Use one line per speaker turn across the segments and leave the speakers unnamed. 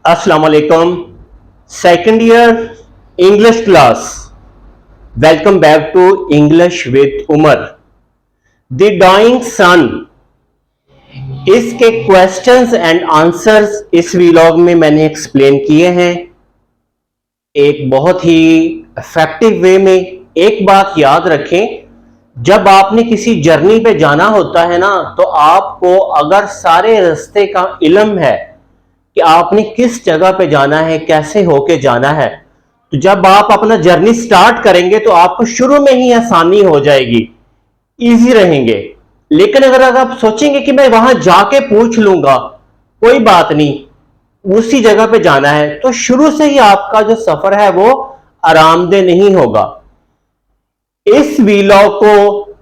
अस्सलाम वालेकुम। Second year English class, welcome back to English with Umar. The dying sun, इसके questions and answers इस vlog में मैंने एक्सप्लेन किए हैं एक बहुत ही इफेक्टिव वे में। एक बात याद रखें, जब आपने किसी जर्नी पे जाना होता है ना, तो आपको अगर सारे रास्ते का इल्म है कि आपने किस जगह पे जाना है, कैसे होके जाना है, तो जब आप अपना जर्नी स्टार्ट करेंगे तो आपको शुरू में ही आसानी हो जाएगी, इजी रहेंगे। लेकिन अगर आप सोचेंगे कि मैं वहां जाके पूछ लूंगा, कोई बात नहीं, उसी जगह पे जाना है, तो शुरू से ही आपका जो सफर है वो आरामदेह नहीं होगा। इस वीलॉग को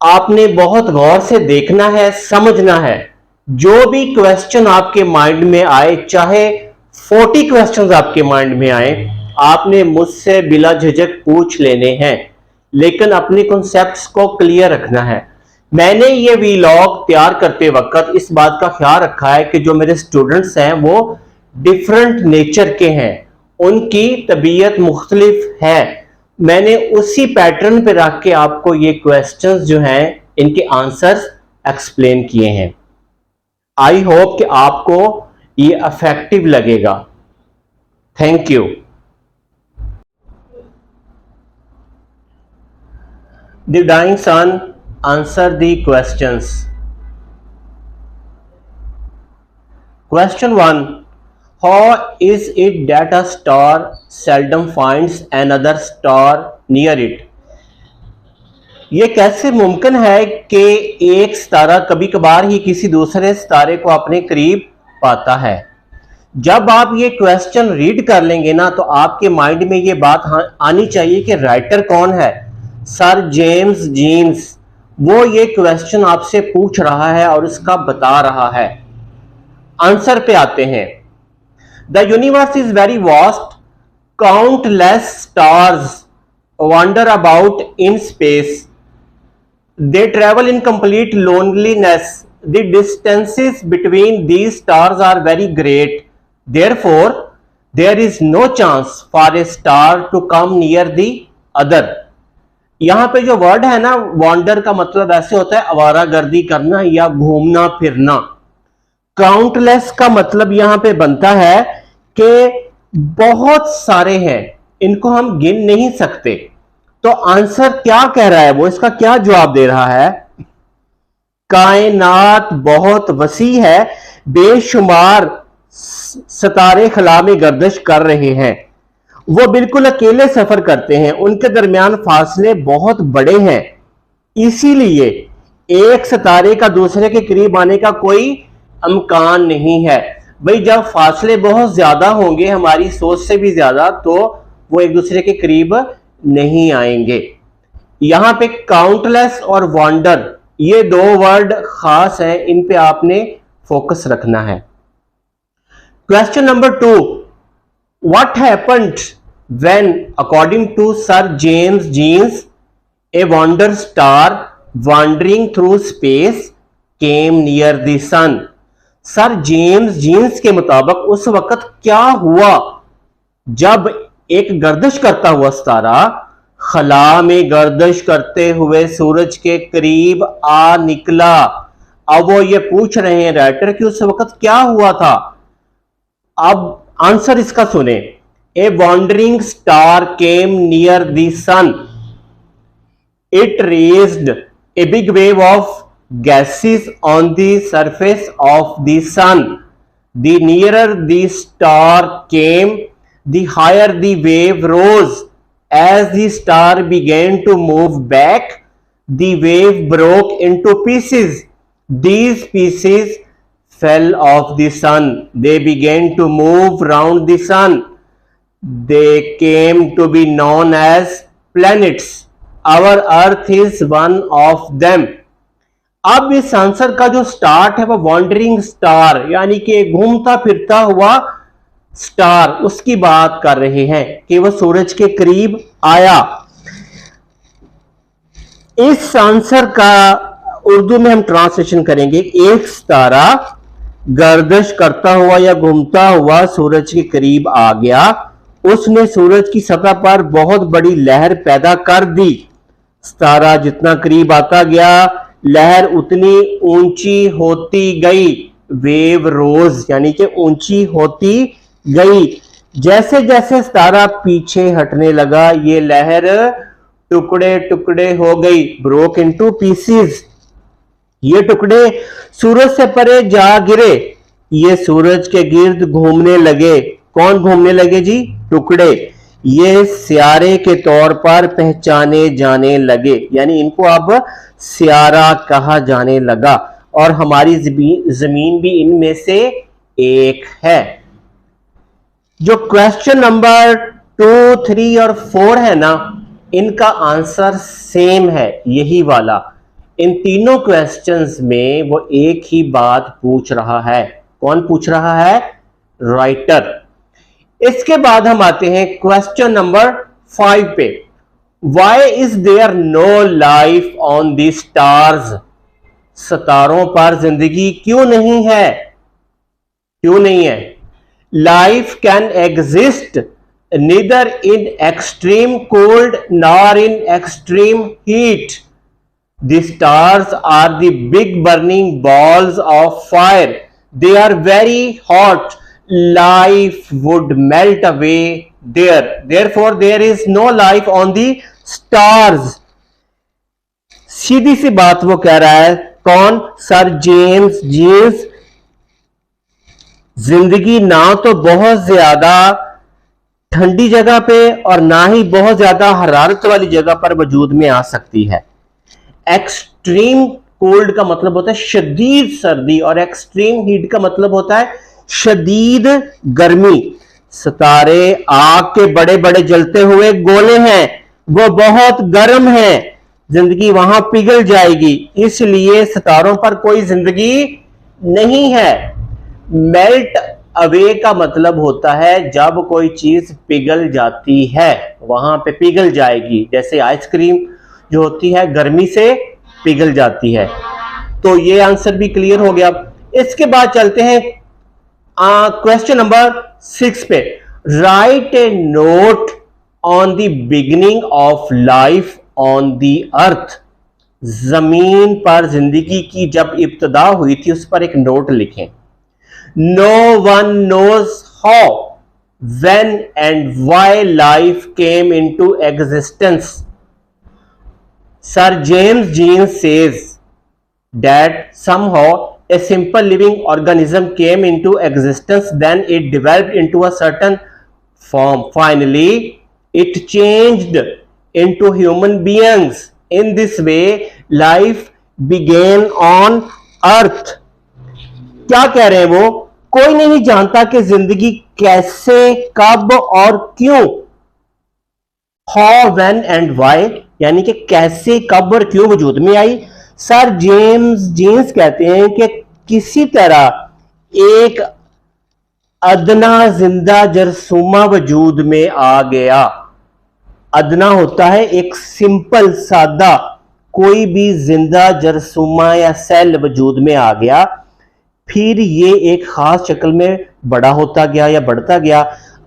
आपने बहुत गौर से देखना है, समझना है। जो भी क्वेश्चन आपके माइंड में आए, चाहे 40 क्वेश्चंस आपके माइंड में आए, आपने मुझसे बिला झिझक पूछ लेने हैं, लेकिन अपने कॉन्सेप्ट्स को क्लियर रखना है। मैंने ये वीलॉग तैयार करते वक्त इस बात का ख्याल रखा है कि जो मेरे स्टूडेंट्स हैं वो डिफरेंट नेचर के हैं, उनकी तबीयत मुख्तलिफ है। मैंने उसी पैटर्न पे रख के आपको ये क्वेश्चंस जो हैं इनके आंसर्स एक्सप्लेन किए हैं। आई होप कि आपको ये इफेक्टिव लगेगा। Thank you. The dying sun, answer the questions. Question 1, how is it that a star seldom finds another star near it? ये कैसे मुमकिन है कि एक सितारा कभी कभार ही किसी दूसरे सितारे को अपने करीब पाता है? जब आप ये क्वेश्चन रीड कर लेंगे ना, तो आपके माइंड में ये बात आनी चाहिए कि राइटर कौन है। सर जेम्स जीन्स, वो ये क्वेश्चन आपसे पूछ रहा है और इसका बता रहा है। आंसर पे आते हैं। The universe is very vast. Countless stars wander about in space. They travel in complete loneliness. The distances between these stars are very great. Therefore, there is no chance for a star to come near the other. यहां पे जो word है ना, wander का मतलब ऐसे होता है आवारागर्दी करना या घूमना फिरना। काउंटलेस का मतलब यहां पे बनता है कि बहुत सारे हैं, इनको हम गिन नहीं सकते। तो आंसर क्या कह रहा है, वो इसका क्या जवाब दे रहा है? कायनात बहुत वसी है, बेशुमार सितारे खला में गर्दिश कर रहे हैं। वो बिल्कुल अकेले सफर करते हैं, उनके दरमियान फासले बहुत बड़े हैं, इसीलिए एक सितारे का दूसरे के करीब आने का कोई इम्कान नहीं है। भाई जब फासले बहुत ज्यादा होंगे, हमारी सोच से भी ज्यादा, तो वो एक दूसरे के करीब नहीं आएंगे। यहां पे काउंटलेस और वॉन्डर, ये दो वर्ड खास हैं, इन पे आपने फोकस रखना है। Question number 2, what happened when according to sir James Jeans a wander star wandering through space came near the sun? Sir James Jeans के मुताबिक उस वक्त क्या हुआ जब एक गर्दिश करता हुआ सितारा खला में गर्दिश करते हुए सूरज के करीब आ निकला। अब वो ये पूछ रहे हैं राइटर कि उस वक्त क्या हुआ था। अब आंसर इसका सुने। A wandering star came near the sun, it raised a big wave of gases on the surface of the sun. The nearer the star came, the higher the wave rose. As the star began to move back, the wave broke into pieces. These pieces fell off the sun. They began to move round the sun. They came to be known as planets. Our earth is one of them. अब इस answer का जो start है वो wandering star, यानी कि घूमता फिरता हुआ स्टार, उसकी बात कर रहे हैं कि वह सूरज के करीब आया। इस आंसर का उर्दू में हम ट्रांसलेशन करेंगे, एक सितारा गर्दिश करता हुआ या घूमता हुआ सूरज के करीब आ गया। उसने सूरज की सतह पर बहुत बड़ी लहर पैदा कर दी। सितारा जितना करीब आता गया, लहर उतनी ऊंची होती गई। वेव रोज यानी कि ऊंची होती गई। जैसे जैसे सितारा पीछे हटने लगा, ये लहर टुकड़े टुकड़े हो गई, ब्रोक इनटू पीसेस। ये टुकड़े सूरज से परे जा गिरे। ये सूरज के गिर्द घूमने लगे। कौन घूमने लगे जी? टुकड़े। ये सियारे के तौर पर पहचाने जाने लगे, यानी इनको अब सियारा कहा जाने लगा, और हमारी जमीन भी इनमें से एक है। जो क्वेश्चन नंबर 2, 3 और 4 है ना, इनका आंसर सेम है, यही वाला। इन तीनों क्वेश्चंस में वो एक ही बात पूछ रहा है। कौन पूछ रहा है? राइटर। इसके बाद हम आते हैं क्वेश्चन नंबर 5 पे। Why is there no life on the stars? सितारों पर जिंदगी क्यों नहीं है? क्यों नहीं है? Life can exist neither in extreme cold nor in extreme heat. The stars are the big burning balls of fire. They are very hot. Life would melt away there. Therefore, there is no life on the stars. सीधी सी बात वो कह रहा है। कौन? Sir James Jeans. जिंदगी ना तो बहुत ज्यादा ठंडी जगह पे और ना ही बहुत ज्यादा हरारत वाली जगह पर वजूद में आ सकती है। एक्सट्रीम कोल्ड का मतलब होता है शदीद सर्दी, और एक्सट्रीम हीट का मतलब होता है शदीद गर्मी। सितारे आग के बड़े बड़े जलते हुए गोले हैं, वो बहुत गर्म हैं, जिंदगी वहां पिघल जाएगी, इसलिए सितारों पर कोई जिंदगी नहीं है। मेल्ट अवे का मतलब होता है जब कोई चीज पिघल जाती है, वहां पे पिघल जाएगी। जैसे आइसक्रीम जो होती है गर्मी से पिघल जाती है। तो ये आंसर भी क्लियर हो गया। इसके बाद चलते हैं क्वेश्चन नंबर 6 पे। Right A note on the beginning of life on the earth. जमीन पर जिंदगी की जब इब्तिदा हुई थी उस पर एक नोट लिखें। No one knows how, when and why life came into existence. Sir James Jeans says that somehow a simple living organism came into existence, then it developed into a certain form. Finally, it changed into human beings. In this way, life began on earth. क्या कह रहे हैं वो? कोई नहीं जानता कि जिंदगी कैसे, कब और क्यों। How, when and why यानी कि कैसे, कब और क्यों वजूद में आई। सर जेम्स जीन्स कहते हैं कि किसी तरह एक अदना जिंदा जरसूमा वजूद में आ गया। अदना होता है एक सिंपल सादा कोई भी जिंदा जरसूमा या सेल वजूद में आ गया, फिर ये एक खास शक्ल में बड़ा होता गया या बढ़ता गया,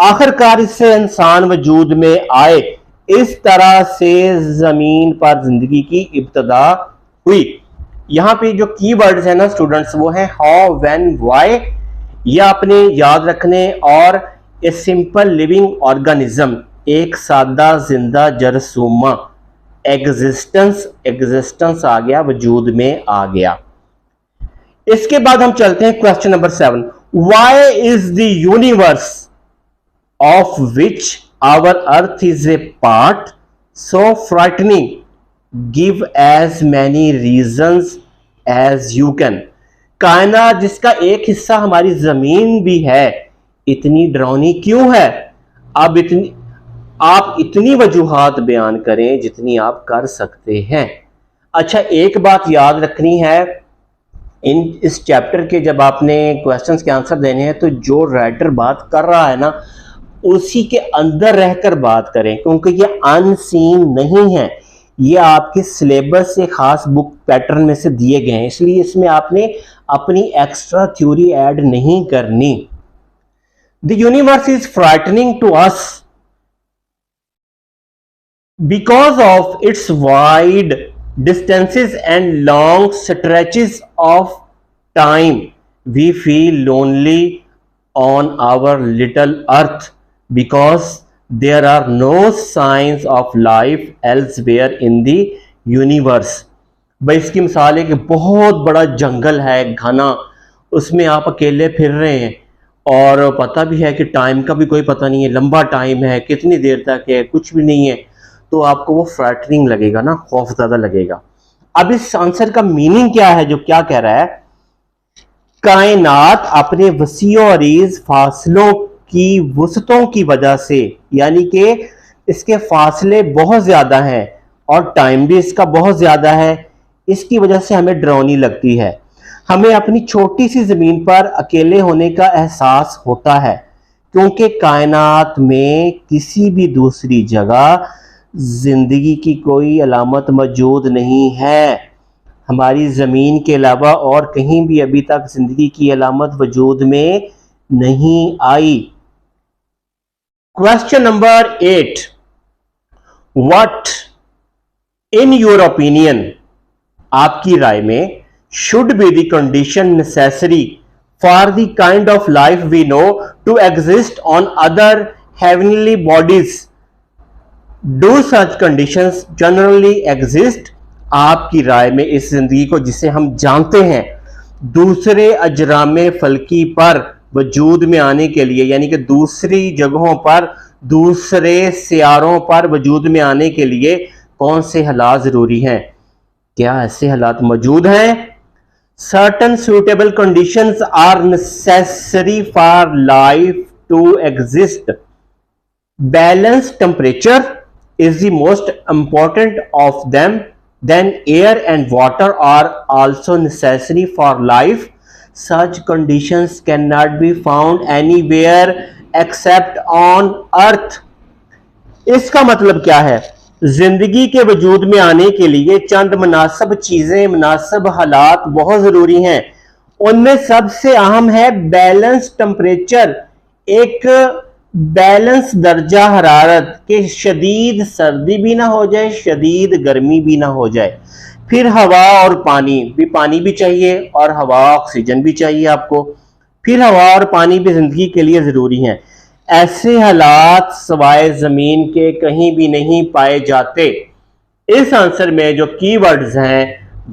आखिरकार इससे इंसान वजूद में आए। इस तरह से जमीन पर जिंदगी की इब्तिदा हुई। यहां पे जो कीवर्ड्स है ना स्टूडेंट्स, वो है हाउ, व्हेन, व्हाई। यह अपने याद रखने। और ए सिंपल लिविंग ऑर्गेनिज्म, एक सादा जिंदा जरसूमा। एग्जिस्टेंस, एग्जिस्टेंस आ गया, वजूद में आ गया। इसके बाद हम चलते हैं question number 7। Why is the universe of which our earth is a part so frightening? Give as many reasons as you can. कायनात जिसका एक हिस्सा हमारी जमीन भी है, इतनी डरावनी क्यों है? आप इतनी वजूहात बयान करें जितनी आप कर सकते हैं। अच्छा, एक बात याद रखनी है, इस चैप्टर के जब आपने क्वेश्चंस के आंसर देने हैं तो जो राइटर बात कर रहा है ना, उसी के अंदर रहकर बात करें, क्योंकि ये अनसीन नहीं है, ये आपके सिलेबस से खास बुक पैटर्न में से दिए गए हैं, इसलिए इसमें आपने अपनी एक्स्ट्रा थ्योरी ऐड नहीं करनी। The universe is frightening to us because of its wide distances and long stretches of time. We feel lonely on our little earth because there are no signs of life elsewhere in the universe. भाई इसकी मिसाल है कि बहुत बड़ा जंगल है घना, उसमें आप अकेले फिर रहे हैं और पता भी है कि टाइम का भी कोई पता नहीं है, लंबा टाइम है, कितनी देर तक है, कुछ भी नहीं है, तो आपको वो फ्रैटरिंग लगेगा ना, खौफ ज़्यादा लगेगा। अब इस आंसर का मीनिंग क्या है, जो क्या कह रहा है, कायनात अपने वसी और अरीज फासलों की वसतों की वजह से, यानी कि इसके फासले बहुत ज़्यादा हैं और टाइम भी इसका बहुत ज़्यादा है, इसकी वजह से हमें डरावनी लगती है। हमें अपनी छोटी सी ज़मीन पर अकेले होने का एहसास होता है क्योंकि कायनात में किसी भी दूसरी जगह जिंदगी की कोई अलामत मौजूद नहीं है। हमारी ज़मीन के अलावा और कहीं भी अभी तक जिंदगी की अलामत वजूद में नहीं आई। Question number 8, what in your opinion, आपकी राय में, should be the condition necessary for the kind of life we know to exist on other heavenly bodies? Do such conditions generally exist? आपकी राय में इस जिंदगी को जिसे हम जानते हैं दूसरे अजरामे फल्की पर वजूद में आने के लिए, यानी कि दूसरी जगहों पर, दूसरे सियारों पर वजूद में आने के लिए कौन से हालात जरूरी हैं? क्या ऐसे हालात मौजूद हैं? Certain suitable conditions are necessary for life to exist. Balance temperature is the most important of them. Then air and water are also necessary for life. Such conditions cannot be found anywhere except on earth. इसका मतलब क्या है? जिंदगी के वजूद में आने के लिए चंद मुनासिब चीजें, मुनासिब हालात बहुत जरूरी हैं। उनमें सबसे अहम है बैलेंस टेम्परेचर, एक बैलेंस दर्जा हरारत के, शदीद सर्दी भी ना हो जाए, शदीद गर्मी भी ना हो जाए। फिर हवा और पानी भी चाहिए और हवा ऑक्सीजन भी चाहिए आपको। फिर हवा और पानी भी जिंदगी के लिए जरूरी हैं। ऐसे हालात सवाए जमीन के कहीं भी नहीं पाए जाते। इस आंसर में जो कीवर्ड्स हैं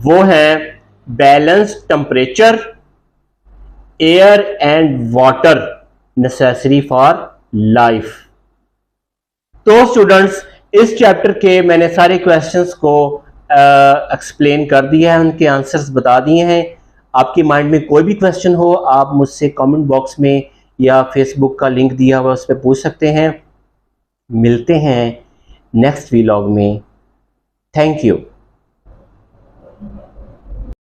वो हैं balance temperature, air and water, necessary for life. तो स्टूडेंट्स, इस चैप्टर के मैंने सारे क्वेश्चंस को एक्सप्लेन कर दिया है, उनके आंसर्स बता दिए हैं। आपके माइंड में कोई भी क्वेश्चन हो आप मुझसे कमेंट बॉक्स में या फेसबुक का लिंक दिया हुआ उस पर पूछ सकते हैं। मिलते हैं नेक्स्ट व्लॉग में। Thank you.